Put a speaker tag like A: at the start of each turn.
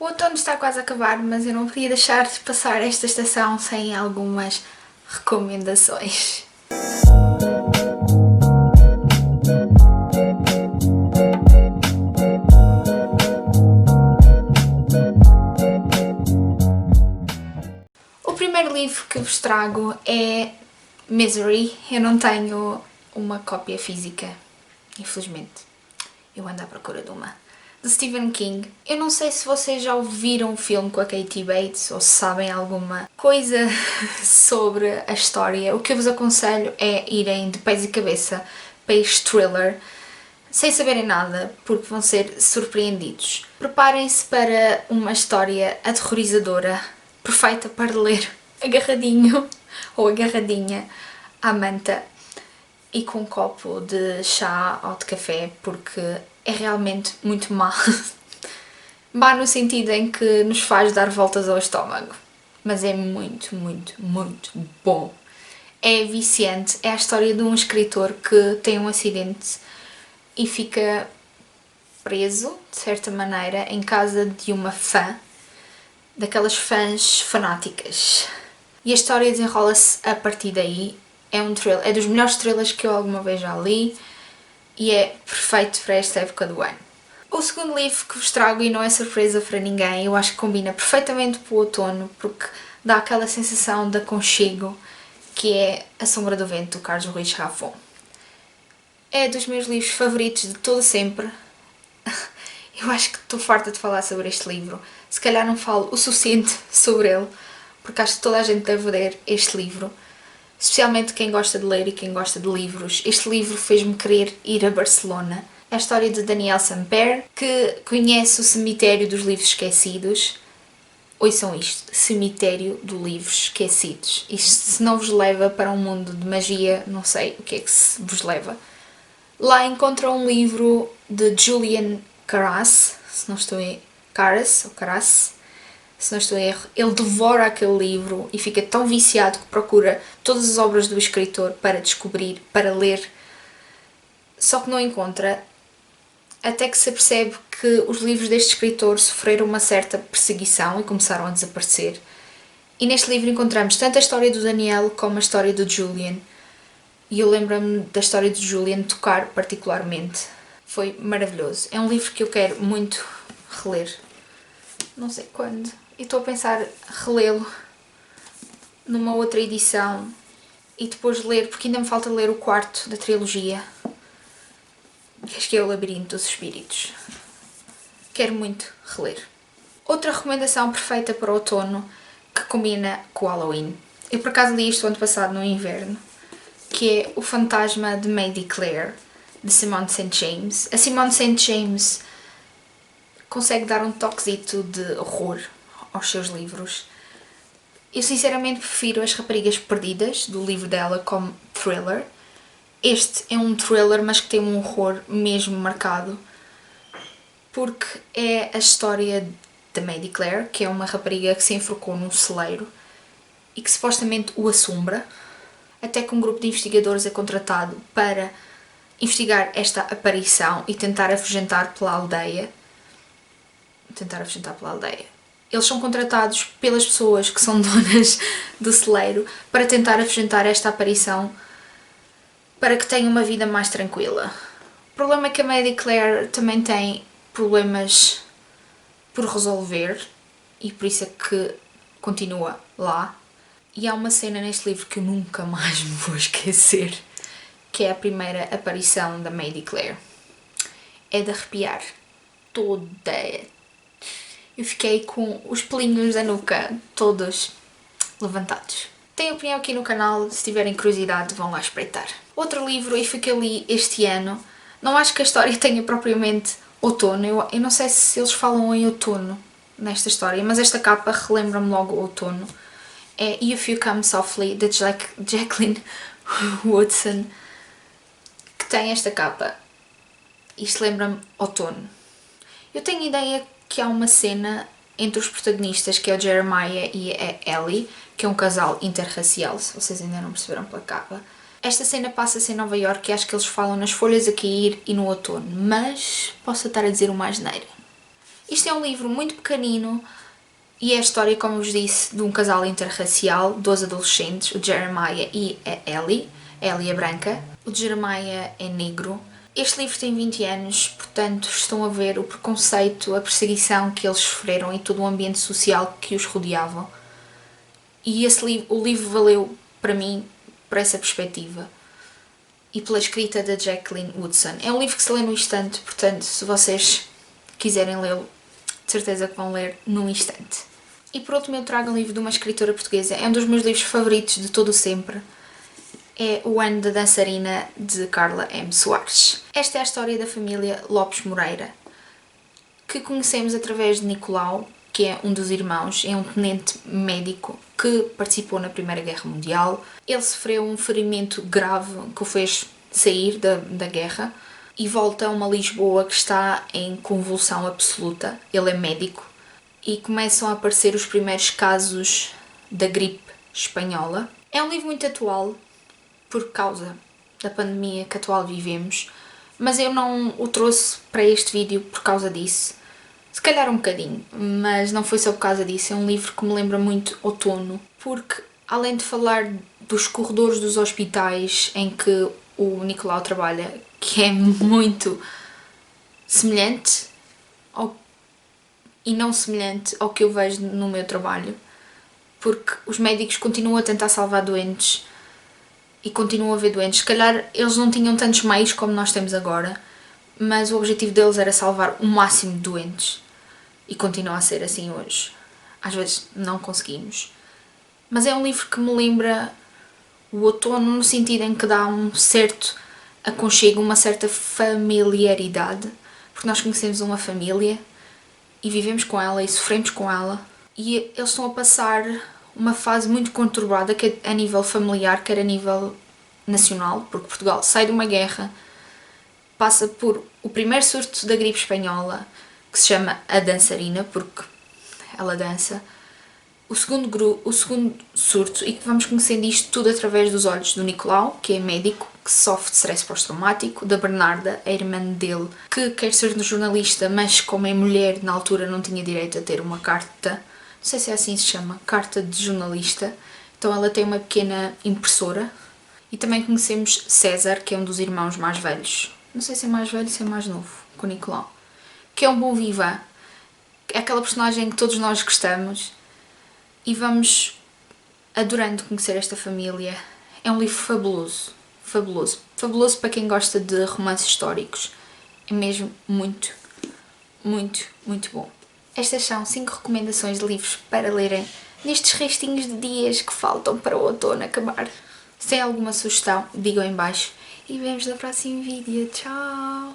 A: outono está quase a acabar, mas eu não podia deixar de passar esta estação sem algumas recomendações. O primeiro livro que vos trago é Misery. Eu não tenho uma cópia física, infelizmente. Eu ando à procura de uma. De Stephen King. Eu não sei se vocês já ouviram o filme com a Katie Bates ou se sabem alguma coisa sobre a história. O que eu vos aconselho é irem de pés e cabeça para este thriller, sem saberem nada, porque vão ser surpreendidos. Preparem-se para uma história aterrorizadora, perfeita para ler agarradinho ou agarradinha à manta e com um copo de chá ou de café, porque é realmente muito má. Má no sentido em que nos faz dar voltas ao estômago, mas é muito, muito, muito bom. É viciante, é a história de um escritor que tem um acidente e fica preso, de certa maneira, em casa de uma fã, daquelas fãs fanáticas. E a história desenrola-se a partir daí. É um thriller, é dos melhores thrillers que eu alguma vez já li e é perfeito para esta época do ano. O segundo livro que vos trago, e não é surpresa para ninguém, eu acho que combina perfeitamente para o outono, porque dá aquela sensação de aconchego, que é A Sombra do Vento, do Carlos Ruiz Zafón. É dos meus livros favoritos de todo sempre. Eu acho que estou farta de falar sobre este livro. Se calhar não falo o suficiente sobre ele, porque acho que toda a gente deve ler este livro. Especialmente quem gosta de ler e quem gosta de livros. Este livro fez-me querer ir a Barcelona. É a história de Daniel Samper, que conhece o Cemitério dos Livros Esquecidos. Ouçam isto, Cemitério dos Livros Esquecidos. Isto, se não vos leva para um mundo de magia, não sei o que é que se vos leva. Lá encontra um livro de Julian Carass, se não estou em Carass, se não estou em erro. Ele devora aquele livro e fica tão viciado que procura todas as obras do escritor para descobrir, para ler, só que não encontra, até que se percebe que os livros deste escritor sofreram uma certa perseguição e começaram a desaparecer. E neste livro encontramos tanto a história do Daniel como a história do Julian. E eu lembro-me da história do Julian tocar particularmente. Foi maravilhoso. É um livro que eu quero muito reler. Não sei quando. E estou a pensar relê-lo numa outra edição e depois ler, porque ainda me falta ler o quarto da trilogia, que acho que é o Labirinto dos Espíritos. Quero muito reler. Outra recomendação perfeita para o outono, que combina com o Halloween. Eu por acaso li isto ano passado no inverno, que é O Fantasma de Maidie Clare, de Simone St. James. A Simone St. James consegue dar um toquezito de horror aos seus livros. Eu sinceramente prefiro As Raparigas Perdidas, do livro dela, como thriller. Este é um thriller, mas que tem um horror mesmo marcado, porque é a história de Maidie Clare, que é uma rapariga que se enforcou num celeiro e que supostamente o assombra, até que um grupo de investigadores é contratado para investigar esta aparição e tentar afugentar pela aldeia. Eles são contratados pelas pessoas que são donas do celeiro para tentar afugentar esta aparição para que tenham uma vida mais tranquila. O problema é que a Maidie Clare também tem problemas por resolver e por isso é que continua lá. E há uma cena neste livro que eu nunca mais me vou esquecer, que é a primeira aparição da Maidie Clare. É de arrepiar toda. Eu fiquei com os pelinhos da nuca todos levantados. Tenho opinião aqui no canal, se tiverem curiosidade vão lá espreitar. Outro livro, e foi que eu li este ano, não acho que a história tenha propriamente outono, eu não sei se eles falam em outono nesta história, mas esta capa relembra-me logo o outono. É If You Come Softly, de Jacqueline Woodson, que tem esta capa. Isto lembra-me outono. Eu tenho ideia que há uma cena entre os protagonistas, que é o Jeremiah e a Ellie, que é um casal interracial, se vocês ainda não perceberam pela capa. Esta cena passa-se em Nova Iorque e acho que eles falam nas folhas a cair e no outono, mas posso estar a dizer uma asneira. Isto é um livro muito pequenino e é a história, como eu vos disse, de um casal interracial, 2 adolescentes, o Jeremiah e a Ellie. A Ellie é branca, o Jeremiah é negro. Este livro tem 20 anos, portanto estão a ver o preconceito, a perseguição que eles sofreram e todo o ambiente social que os rodeava. E o livro valeu para mim por essa perspectiva e pela escrita da Jacqueline Woodson. É um livro que se lê no instante, portanto, se vocês quiserem lê-lo, de certeza que vão ler num instante. E por último eu trago um livro de uma escritora portuguesa, é um dos meus livros favoritos de todo o sempre. É O Ano da Dançarina, de Carla M. Soares. Esta é a história da família Lopes Moreira, que conhecemos através de Nicolau, que é um dos irmãos, é um tenente médico que participou na Primeira Guerra Mundial. Ele sofreu um ferimento grave que o fez sair da guerra e volta a uma Lisboa que está em convulsão absoluta. Ele é médico e começam a aparecer os primeiros casos da gripe espanhola. É um livro muito atual, por causa da pandemia que atual vivemos, mas eu não o trouxe para este vídeo por causa disso. Se calhar um bocadinho, mas não foi só por causa disso. É um livro que me lembra muito outono, porque além de falar dos corredores dos hospitais em que o Nicolau trabalha, que é muito semelhante e não semelhante ao que eu vejo no meu trabalho, porque os médicos continuam a tentar salvar doentes e continuam a haver doentes. Se calhar eles não tinham tantos meios como nós temos agora, mas o objetivo deles era salvar o máximo de doentes e continua a ser assim hoje. Às vezes não conseguimos. Mas é um livro que me lembra o outono no sentido em que dá um certo aconchego, uma certa familiaridade, porque nós conhecemos uma família e vivemos com ela e sofremos com ela, e eles estão a passar uma fase muito conturbada, quer a nível familiar, quer a nível nacional, porque Portugal sai de uma guerra, passa por o primeiro surto da gripe espanhola, que se chama A Dançarina, porque ela dança, o segundo surto, e que vamos conhecendo isto tudo através dos olhos do Nicolau, que é médico, que sofre de stress pós-traumático, da Bernarda, a irmã dele, que quer ser jornalista, mas como é mulher, na altura não tinha direito a ter uma carta, não sei se é assim se chama, carta de jornalista, então ela tem uma pequena impressora. E também conhecemos César, que é um dos irmãos mais velhos, não sei se é mais velho ou se é mais novo, com o Nicolau, que é um bom vivan, é aquela personagem que todos nós gostamos e vamos adorando conhecer esta família. É um livro fabuloso, fabuloso, fabuloso para quem gosta de romances históricos, é mesmo muito, muito, muito bom. Estas são 5 recomendações de livros para lerem nestes restinhos de dias que faltam para o outono acabar. Se tem alguma sugestão, digam em baixo e vemos no próximo vídeo. Tchau!